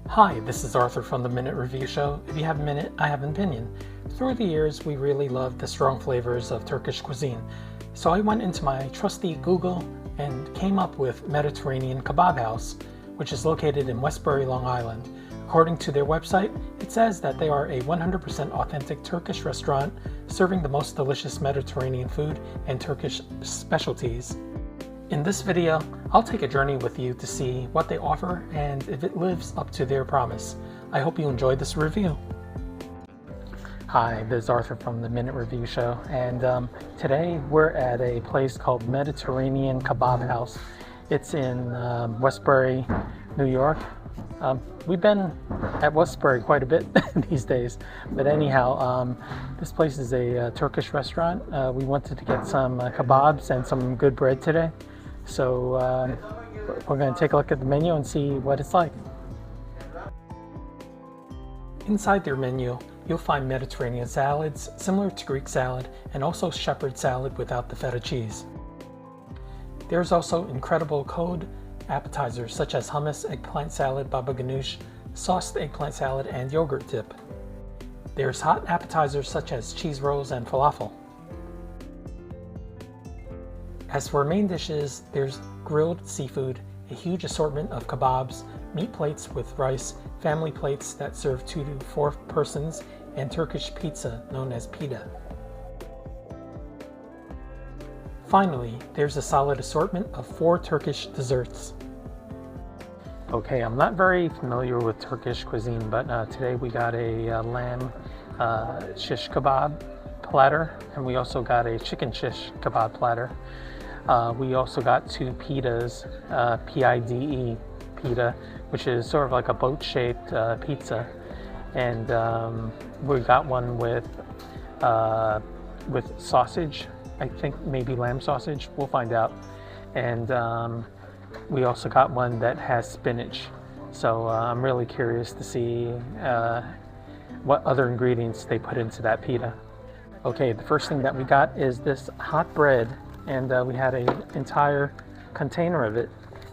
Hi, this is Arthur from the Minute Review Show. If you have a minute, I have an opinion. Through the years, we really loved the strong flavors of Turkish cuisine. So I went into my trusty Google and came up with Mediterranean Kebab House, which is located in Westbury, Long Island. According to their website, it says that they are a 100% authentic Turkish restaurant serving the most delicious Mediterranean food and Turkish specialties. In this video, I'll take a journey with you to see what they offer and if it lives up to their promise. I hope you enjoyed this review. Hi, this is Arthur from the Minute Review Show, and today we're at a place called Mediterranean Kebab House. It's in Westbury, New York. We've been at Westbury quite a bit these days, but anyhow, this place is a Turkish restaurant. We wanted to get some kebabs and some good bread today. So we're going to take a look at the menu and see what it's like. Inside their menu, you'll find Mediterranean salads, similar to Greek salad, and also shepherd salad without the feta cheese. There's also incredible cold appetizers such as hummus, eggplant salad, baba ganoush, sauced eggplant salad, and yogurt dip. There's hot appetizers such as cheese rolls and falafel. As for main dishes, there's grilled seafood, a huge assortment of kebabs, meat plates with rice, family plates that serve 2 to 4 persons, and Turkish pizza known as pide. Finally, there's a solid assortment of 4 Turkish desserts. Okay, I'm not very familiar with Turkish cuisine, but today we got a lamb shish kebab platter, and we also got a chicken shish kebab platter. We also got 2 pitas, P-I-D-E pita, which is sort of like a boat-shaped pizza, and we got one with sausage. I think maybe lamb sausage. We'll find out. And we also got one that has spinach. So I'm really curious to see what other ingredients they put into that pita. Okay, the first thing that we got is this hot bread. And we had an entire container of it.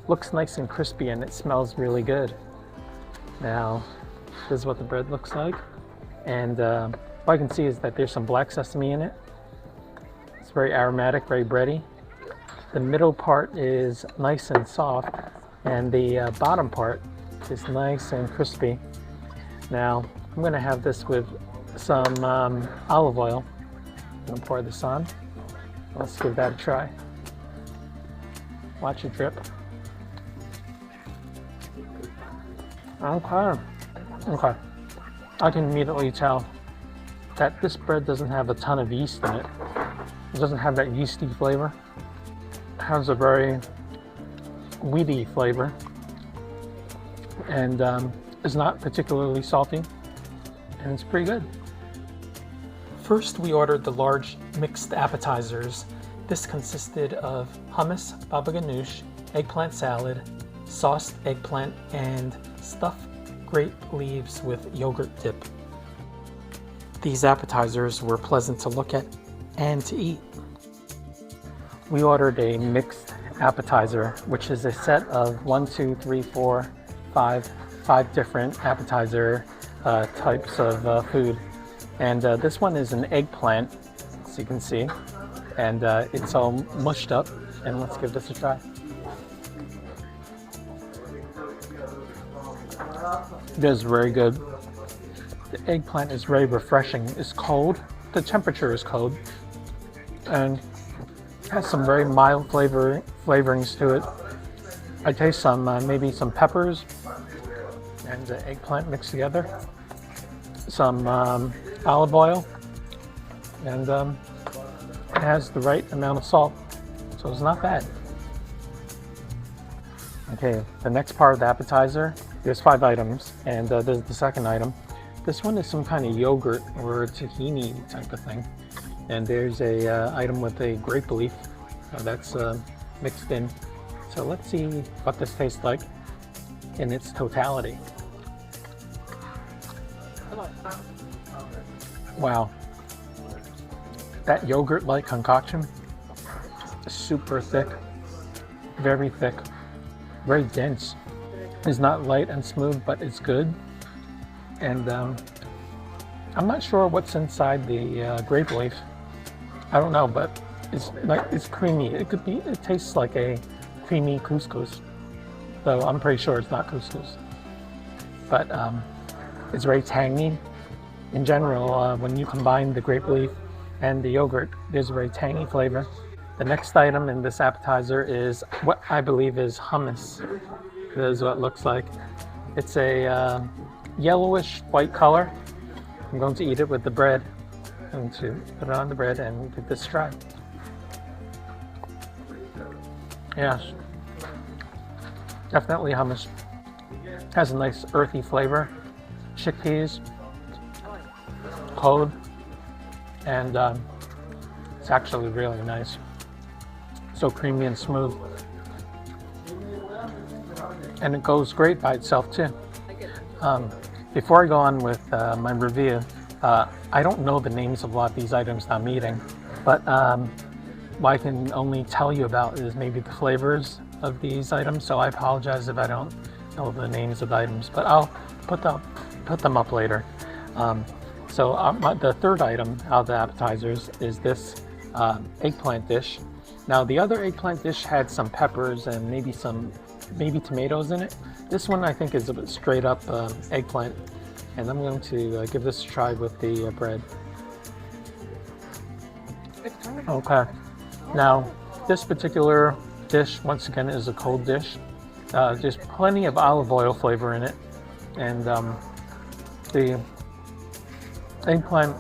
Looks nice and crispy and it smells really good. Now, this is what the bread looks like. And what I can see is that there's some black sesame in it. It's very aromatic, very bready. The middle part is nice and soft, and the bottom part is nice and crispy. Now, I'm gonna have this with some olive oil. I'm gonna pour this on. Let's give that a try. Watch it drip. Okay. I can immediately tell that this bread doesn't have a ton of yeast in it. It doesn't have that yeasty flavor. It has a very weedy flavor, and is not particularly salty, and it's pretty good. First, we ordered the large mixed appetizers. This consisted of hummus, baba ganoush, eggplant salad, sauced eggplant, and stuffed grape leaves with yogurt dip. These appetizers were pleasant to look at and to eat. We ordered a mixed appetizer, which is a set of 5 different appetizer types of food. And this one is an eggplant, as you can see, and it's all mushed up. And let's give this a try. This is very good. The eggplant is very refreshing. It's cold. The temperature is cold, and has some very mild flavorings to it. I taste some maybe some peppers and the eggplant mixed together. Some olive oil, and it has the right amount of salt, so it's not bad. Okay, the next part of the appetizer, there's 5 items, and there's the second item. This one is some kind of yogurt or tahini type of thing, and there's a item with a grape leaf that's mixed in. So let's see what this tastes like in its totality. Wow, that yogurt-like concoction is super thick, very dense. is not light and smooth, but it's good. And I'm not sure what's inside the grape leaf. I don't know, but it's creamy. It tastes like a creamy couscous, though I'm pretty sure it's not couscous. But it's very tangy. In general, when you combine the grape leaf and the yogurt, there's a very tangy flavor. The next item in this appetizer is what I believe is hummus. This is what it looks like. It's a yellowish white color. I'm going to eat it with the bread. I'm going to put it on the bread and give this a try. Yes, definitely hummus. Has a nice earthy flavor. Chickpeas, cold, and it's actually really nice. So creamy and smooth. And it goes great by itself too. Before I go on with my review, I don't know the names of a lot of these items that I'm eating, but what I can only tell you about is maybe the flavors of these items, so I apologize if I don't know the names of the items, but I'll put them up later. The third item out of the appetizers is this eggplant dish. Now the other eggplant dish had some peppers and maybe tomatoes in it. This one I think is a straight up eggplant, and I'm going to give this a try with the bread. Okay, now this particular dish once again is a cold dish. There's plenty of olive oil flavor in it, and the eggplant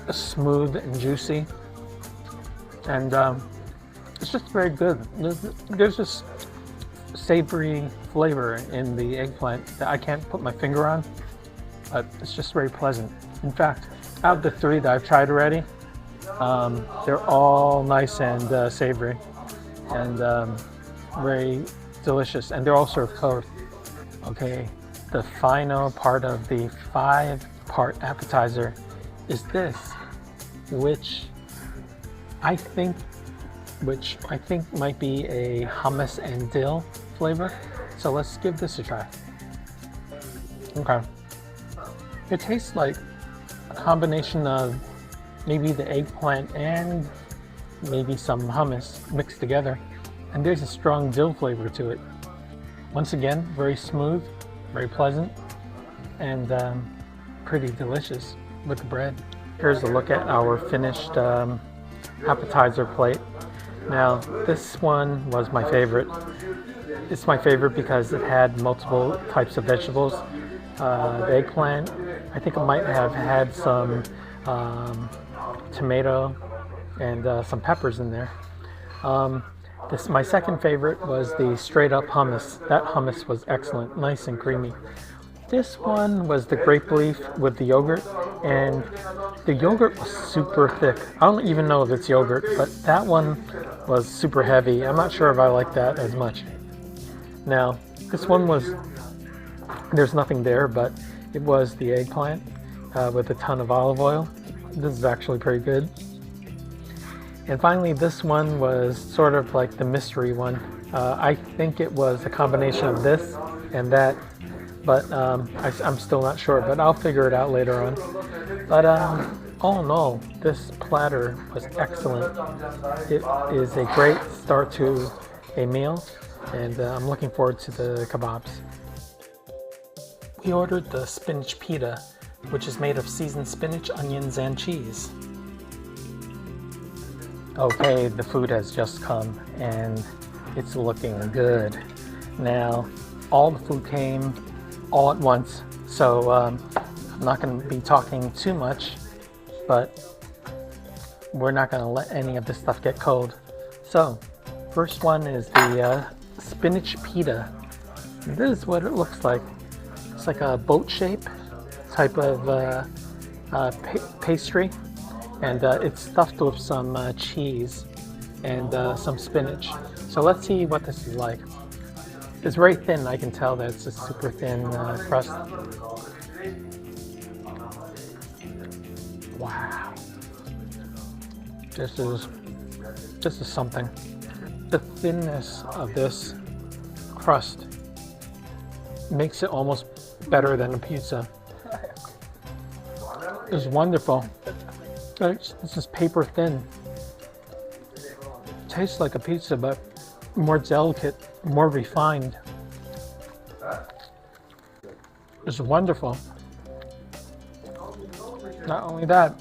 is smooth and juicy, and it's just very good. There's this savory flavor in the eggplant that I can't put my finger on, but it's just very pleasant. In fact, out of the three that I've tried already, they're all nice and savory and very delicious, and they're all served cold. Okay, the final part of the 5-part appetizer is this, which I think might be a hummus and dill flavor. So let's give this a try. Okay. It tastes like a combination of maybe the eggplant and maybe some hummus mixed together. And there's a strong dill flavor to it. Once again, very smooth, very pleasant, and pretty delicious with the bread. Here's a look at our finished appetizer plate. Now, this one was my favorite. It's my favorite because it had multiple types of vegetables. The eggplant, I think it might have had some tomato and some peppers in there. My second favorite was the straight up hummus. That hummus was excellent, nice and creamy. This one was the grape leaf with the yogurt, and the yogurt was super thick. I don't even know if it's yogurt, but that one was super heavy. I'm not sure if I like that as much. Now, this one there's nothing there, but it was the eggplant with a ton of olive oil. This is actually pretty good. And finally, this one was sort of like the mystery one. I think it was a combination of this and that, but I'm still not sure, but I'll figure it out later on. But all in all, this platter was excellent. It is a great start to a meal, and I'm looking forward to the kebabs. We ordered the spinach pide, which is made of seasoned spinach, onions, and cheese. Okay, the food has just come, and it's looking good. Now, all the food came all at once, so I'm not going to be talking too much, but we're not going to let any of this stuff get cold. So, first one is the spinach pide. This is what it looks like. It's like a boat shape type of pastry, and it's stuffed with some cheese and some spinach. So let's see what this is like. It's very thin. I can tell that it's a super thin crust. Wow. This is something. The thinness of this crust makes it almost better than a pizza. It's wonderful. This is paper thin. Tastes like a pizza, but more delicate, more refined. It's wonderful. Not only that,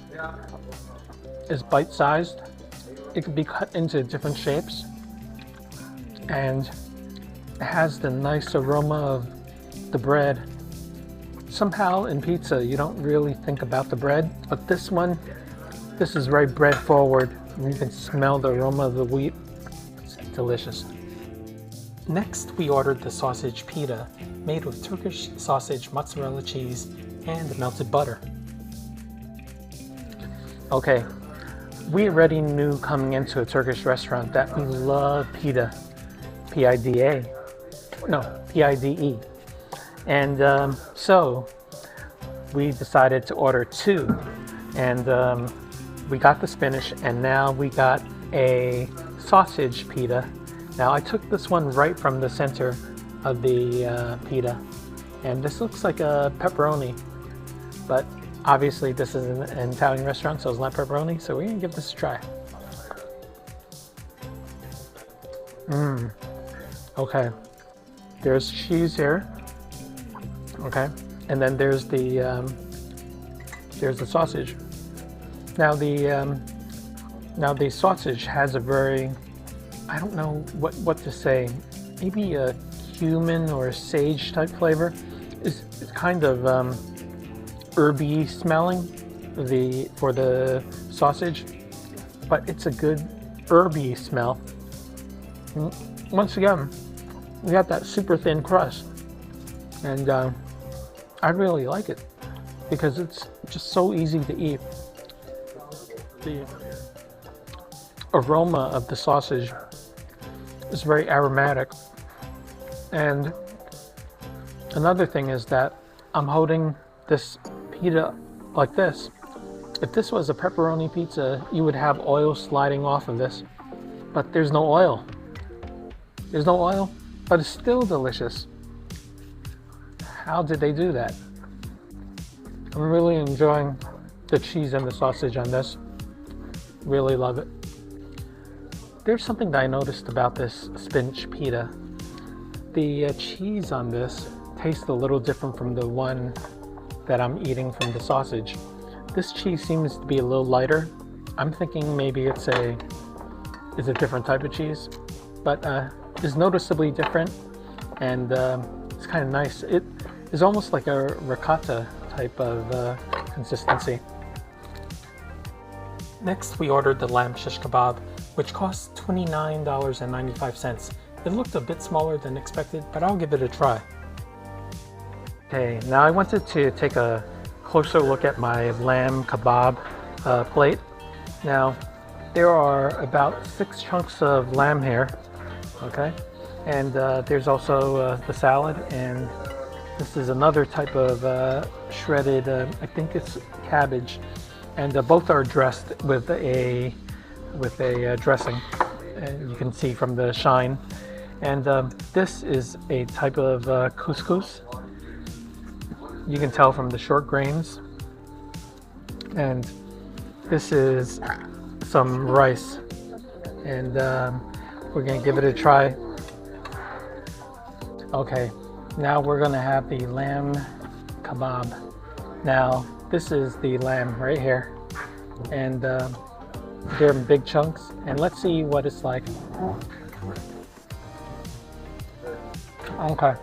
it's bite-sized. It can be cut into different shapes, and it has the nice aroma of the bread. Somehow in pizza you don't really think about the bread, but this is very bread forward. You can smell the aroma of the wheat. It's delicious. Next, we ordered the sausage pide, made with Turkish sausage, mozzarella cheese, and melted butter. Okay, we already knew coming into a Turkish restaurant that we love pide, P-I-D-A, no, P-I-D-E. And so we decided to order two, and we got the spinach, and now we got a sausage pide. Now I took this one right from the center of the pide, and this looks like a pepperoni, but obviously this is an Italian restaurant, so it's not pepperoni, so we're gonna give this a try. Okay, there's cheese here. Okay, and then there's the sausage. Now the sausage has a very, I don't know what to say, maybe a cumin or sage type flavor. It's kind of herby smelling for the sausage, but it's a good herby smell. Once again, we got that super thin crust, and I really like it because it's just so easy to eat. The aroma of the sausage is very aromatic, and another thing is that I'm holding this pide like this. If this was a pepperoni pizza, you would have oil sliding off of this, but there's no oil. There's no oil, but it's still delicious. How did they do that? I'm really enjoying the cheese and the sausage on this. Really love it. There's something that I noticed about this spinach pide. The cheese on this tastes a little different from the one that I'm eating from the sausage. This cheese seems to be a little lighter. I'm thinking maybe it's a different type of cheese, but it's noticeably different, and it's kind of nice. It is almost like a ricotta type of consistency. Next, we ordered the lamb shish kebab, which cost $29.95. It looked a bit smaller than expected, but I'll give it a try. Okay, now I wanted to take a closer look at my lamb kebab plate. Now, there are about 6 chunks of lamb here, okay? And there's also the salad, and this is another type of shredded, I think it's cabbage. And both are dressed with a dressing, and you can see from the shine. And this is a type of couscous. You can tell from the short grains. And this is some rice, and we're gonna give it a try. Okay, now we're gonna have the lamb kebab. Now this is the lamb right here, and they're in big chunks, and let's see what it's like. Okay,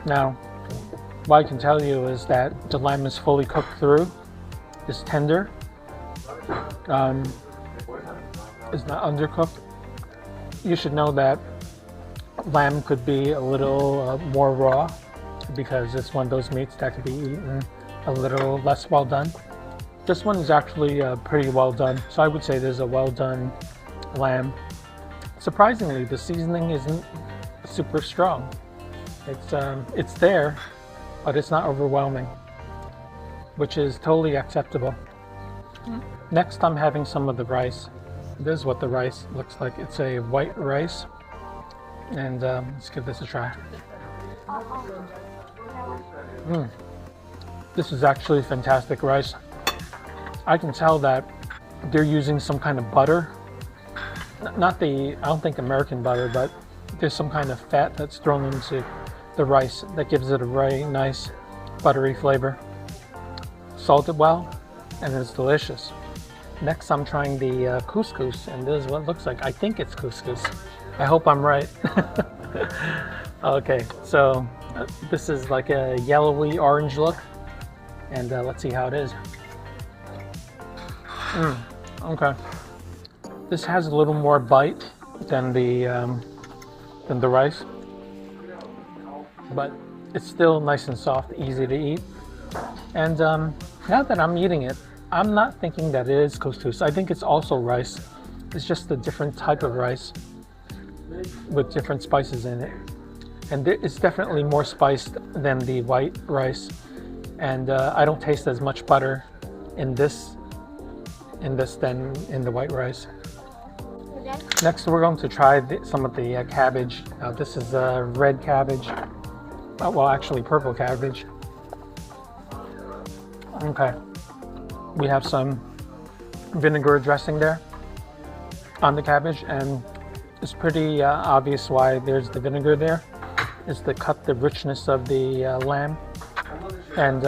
now what I can tell you is that the lamb is fully cooked through. It's tender. It's not undercooked. You should know that lamb could be a little more raw, because it's one of those meats that could be eaten a little less well done. This one is actually pretty well done, so I would say there's a well done lamb. Surprisingly, the seasoning isn't super strong. It's there, but it's not overwhelming, which is totally acceptable. Next, I'm having some of the rice. This is what the rice looks like. It's a white rice, and let's give this a try. This is actually fantastic rice. I can tell that they're using some kind of butter. Not the, I don't think American butter, but there's some kind of fat that's thrown into the rice that gives it a very nice buttery flavor. Salted well, and it's delicious. Next, I'm trying the couscous, and this is what it looks like. I think it's couscous. I hope I'm right. Okay, so this is like a yellowy orange look, and let's see how it is. Okay, this has a little more bite than the rice, but it's still nice and soft, easy to eat. And now that I'm eating it, I'm not thinking that it is couscous. I think it's also rice. It's just a different type of rice with different spices in it. And it's definitely more spiced than the white rice. And I don't taste as much butter in this than in the white rice. Next, we're going to try some of the cabbage. This is red cabbage. Well, actually purple cabbage. Okay. We have some vinegar dressing there on the cabbage, and it's pretty obvious why there's the vinegar there. It's to cut the richness of the lamb, and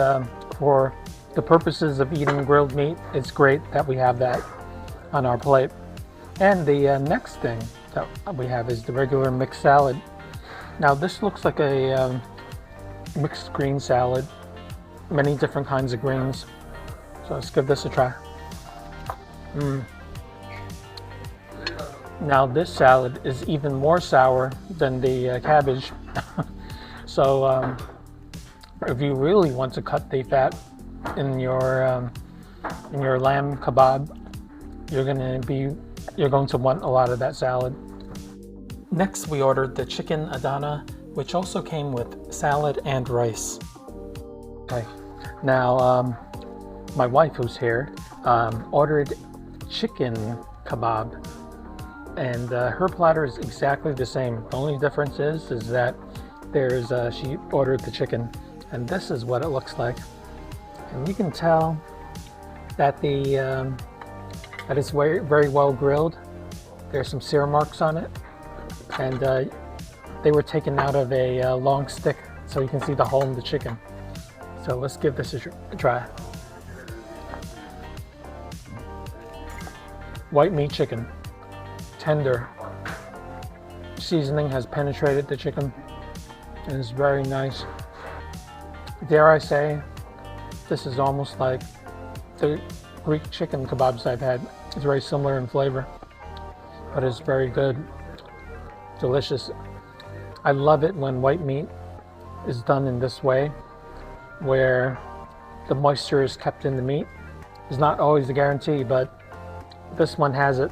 for the purposes of eating grilled meat, it's great that we have that on our plate. And the next thing that we have is the regular mixed salad. Now this looks like a mixed green salad, many different kinds of greens. So let's give this a try. Now this salad is even more sour than the cabbage. So if you really want to cut the fat in your lamb kebab, you're going to want a lot of that salad. Next, we ordered the chicken Adana, which also came with salad and rice. Okay, now my wife, who's here, ordered chicken kebab, and her platter is exactly the same. The only difference is that there's she ordered the chicken, and this is what it looks like. And you can tell that that it's very, very well grilled. There's some sear marks on it, and they were taken out of a long stick, so you can see the hole in the chicken. So let's give this a try. White meat chicken, tender. Seasoning has penetrated the chicken, and it's very nice. Dare I say, this is almost like the Greek chicken kebabs I've had. It's very similar in flavor, but it's very good, delicious. I love it when white meat is done in this way, where the moisture is kept in the meat. It's not always a guarantee, but this one has it.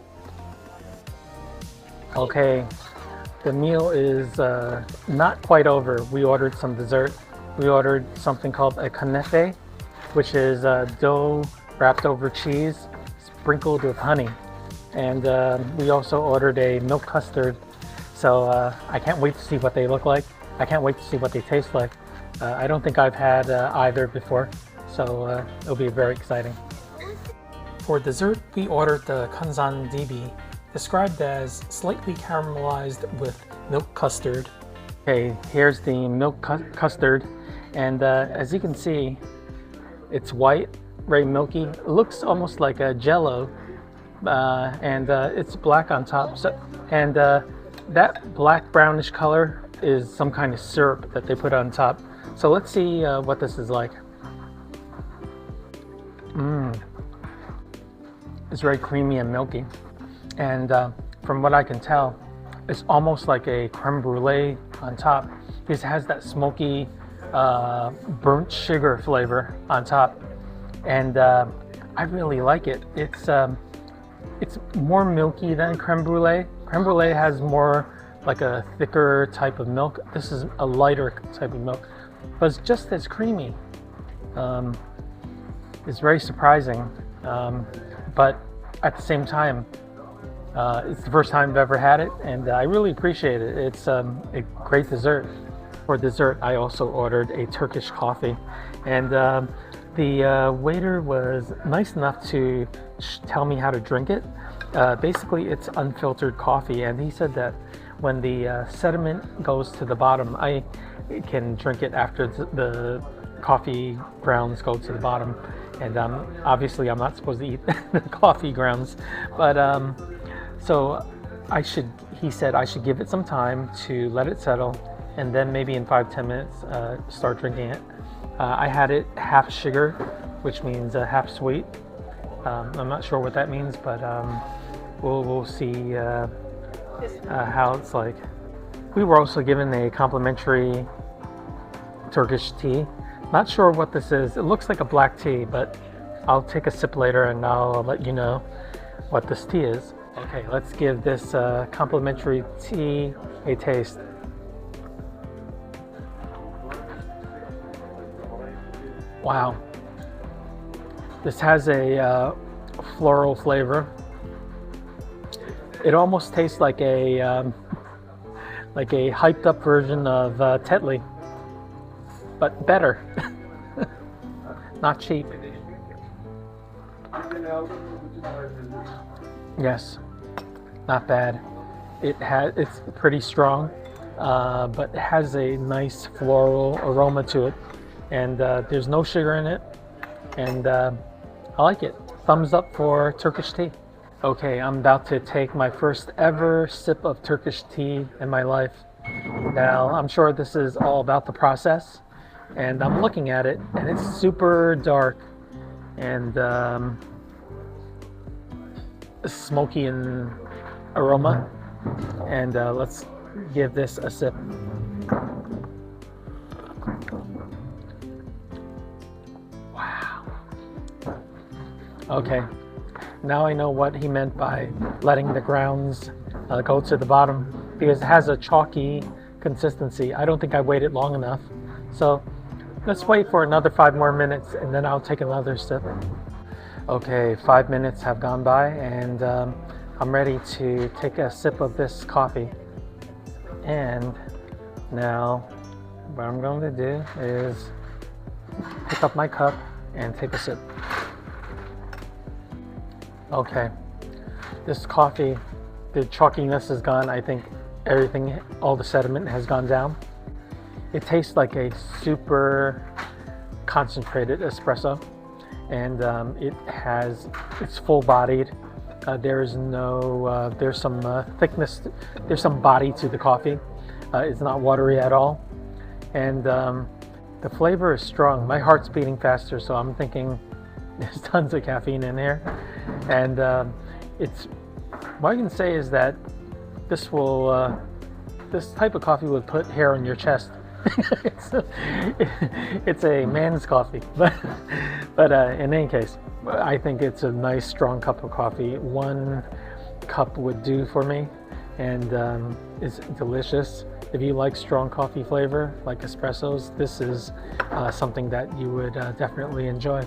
Okay, the meal is not quite over. We ordered some dessert. We ordered something called a Kunefe, which is dough wrapped over cheese, sprinkled with honey. And we also ordered a milk custard. So I can't wait to see what they look like. I can't wait to see what they taste like. I don't think I've had either before, so it'll be very exciting. For dessert, we ordered the kanzan dibi, described as slightly caramelized with milk custard. Okay, here's the milk custard, and as you can see, it's white, very milky. It looks almost like a jello, and it's black on top. So, and that black brownish color is some kind of syrup that they put on top. So let's see what this is like. It's very creamy and milky, and from what I can tell, it's almost like a creme brulee on top, because it has that smoky burnt sugar flavor on top, and I really like it. It's more milky than creme brulee. Creme brulee has more like a thicker type of milk. This is a lighter type of milk, but it's just as creamy. It's very surprising, but at the same time, it's the first time I've ever had it, and I really appreciate it. It's a great dessert. For dessert, I also ordered a Turkish coffee, and the waiter was nice enough to tell me how to drink it. Basically, it's unfiltered coffee, and he said that when the sediment goes to the bottom, I can drink it after the coffee grounds go to the bottom. And obviously, I'm not supposed to eat the coffee grounds, but so he said I should give it some time to let it settle, and then maybe in 5-10 minutes start drinking it. I had it half sugar, which means half sweet. I'm not sure what that means, but we'll see how it's like. We were also given a complimentary Turkish tea. Not sure what this is. It looks like a black tea, but I'll take a sip later and I'll let you know what this tea is. Okay, let's give this complimentary tea a taste. Wow. This has a floral flavor. It almost tastes like a hyped up version of Tetley, but better. Not cheap. Yes, not bad. It's pretty strong, but it has a nice floral aroma to it, and there's no sugar in it, and I like it. Thumbs up for Turkish tea. Okay, I'm about to take my first ever sip of Turkish tea in my life. Now, I'm sure this is all about the process, and I'm looking at it, and it's super dark and smoky in aroma. And let's give this a sip. Wow. Okay, now I know what he meant by letting the grounds go to the bottom, because it has a chalky consistency. I don't think I waited long enough. So let's wait for another 5 more minutes and then I'll take another sip. Okay, 5 minutes have gone by, and I'm ready to take a sip of this coffee. And now what I'm going to do is pick up my cup and take a sip. Okay, this coffee, the chalkiness is gone. I think everything, all the sediment has gone down. It tastes like a super concentrated espresso, and it's full-bodied. There's some thickness, there's some body to the coffee. It's not watery at all, and the flavor is strong. My heart's beating faster, so I'm thinking there's tons of caffeine in here. And what I can say is that this type of coffee would put hair on your chest. it's a man's coffee, but in any case, I think it's a nice strong cup of coffee. 1 cup would do for me, and it's delicious. If you like strong coffee flavor like espressos, this is something that you would definitely enjoy.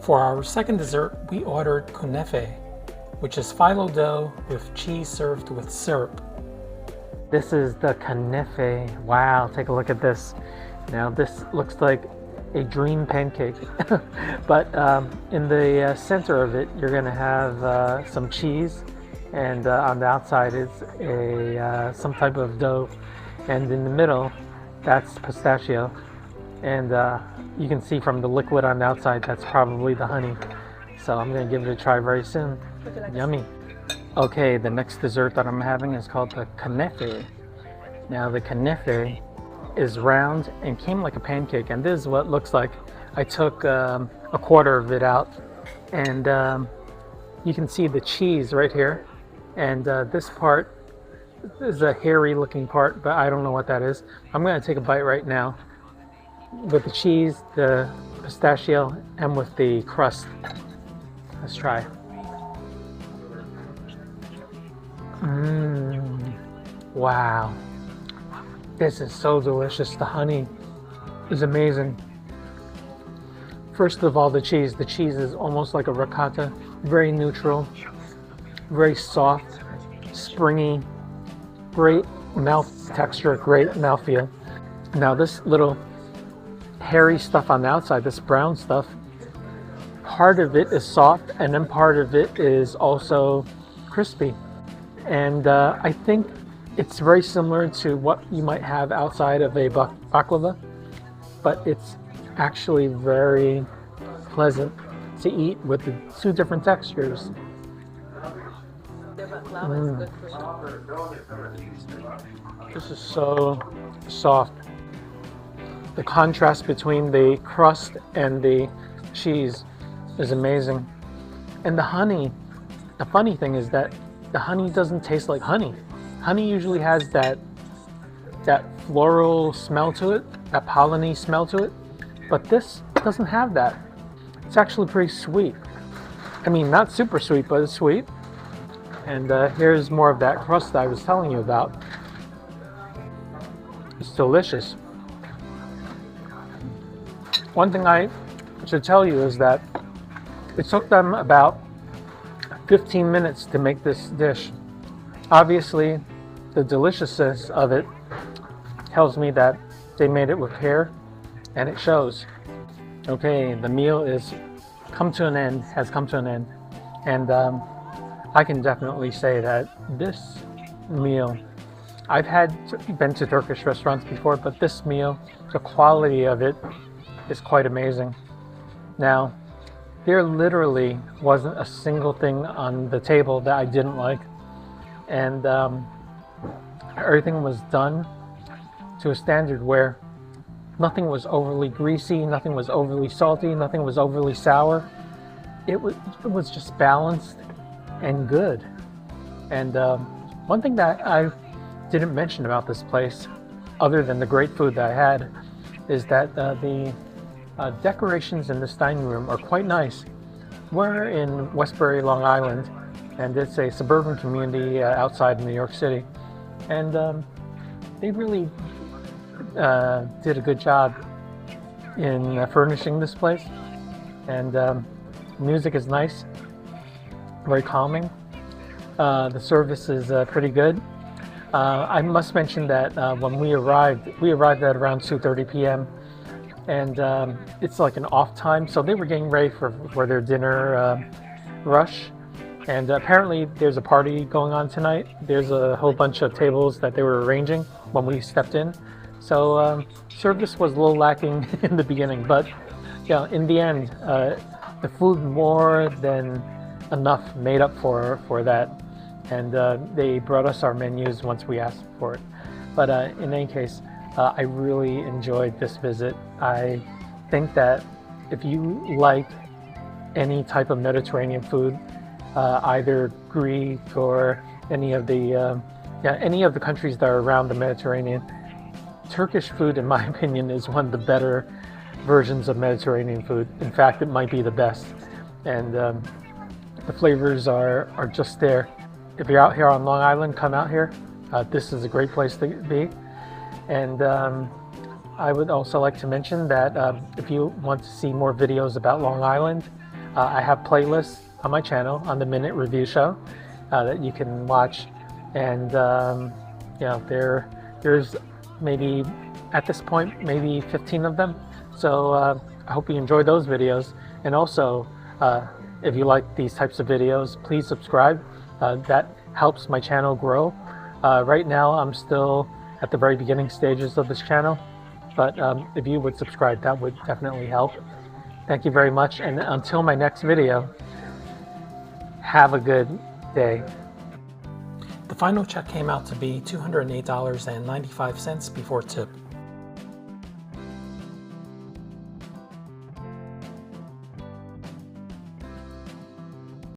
For our second dessert, we ordered Kunefe, which is phyllo dough with cheese served with syrup. This is the Kunefe. Wow, take a look at this. Now this looks like a dream pancake, but in the center of it, you're going to have some cheese, and on the outside is some type of dough, and in the middle, that's pistachio, and you can see from the liquid on the outside, that's probably the honey. So I'm going to give it a try very soon. Yummy. Okay, the next dessert that I'm having is called the Kunefe. Now the Kunefe is round and came like a pancake, and this is what it looks like. I took a quarter of it out, and you can see the cheese right here, and this part is a hairy looking part, but I don't know what that is. I'm going to take a bite right now with the cheese, the pistachio, and with the crust. Let's try. Wow, this is so delicious. The honey is amazing. First of all, the cheese is almost like a ricotta, very neutral, very soft, springy, great mouth texture, great mouthfeel. Now this little hairy stuff on the outside, this brown stuff, part of it is soft and then part of it is also crispy. And I think it's very similar to what you might have outside of a baklava, but it's actually very pleasant to eat with the two different textures. This is so soft. The contrast between the crust and the cheese is amazing. And the honey, the funny thing is that the honey doesn't taste like honey. Honey usually has that floral smell to it, that pollen-y smell to it, but this doesn't have that. It's actually pretty sweet. I mean, not super sweet, but it's sweet. And here's more of that crust that I was telling you about. It's delicious. One thing I should tell you is that it took them about 15 minutes to make this dish. Obviously, the deliciousness of it tells me that they made it with care, and it shows. Okay, the meal has come to an end, and I can definitely say that this meal, I've been to Turkish restaurants before, but this meal, the quality of it is quite amazing. Now, there literally wasn't a single thing on the table that I didn't like, and everything was done to a standard where nothing was overly greasy, nothing was overly salty, nothing was overly sour. It was just balanced and good. And one thing that I didn't mention about this place, other than the great food that I had, is that the decorations in this dining room are quite nice. We're in Westbury, Long Island, and it's a suburban community outside New York City. And they really did a good job in furnishing this place. And music is nice, very calming. The service is pretty good. I must mention that when we arrived at around 2:30 p.m. and it's like an off time, so they were getting ready for their dinner rush. And apparently there's a party going on tonight. There's a whole bunch of tables that they were arranging when we stepped in. So service was a little lacking in the beginning, but yeah, in the end, the food more than enough made up for that. And they brought us our menus once we asked for it. But in any case, I really enjoyed this visit. I think that if you like any type of Mediterranean food, either Greek or any of the countries that are around the Mediterranean, Turkish food, in my opinion, is one of the better versions of Mediterranean food. In fact, it might be the best. And the flavors are just there. If you're out here on Long Island, come out here. This is a great place to be. And I would also like to mention that if you want to see more videos about Long Island, I have playlists on my channel on the Minute Review Show that you can watch. And there's maybe at this point maybe 15 of them. So I hope you enjoy those videos. And also, if you like these types of videos, please subscribe. That helps my channel grow. Right now, I'm still at the very beginning stages of this channel, but if you would subscribe, that would definitely help. Thank you very much, and until my next video, have a good day. The final check came out to be $208.95 before tip.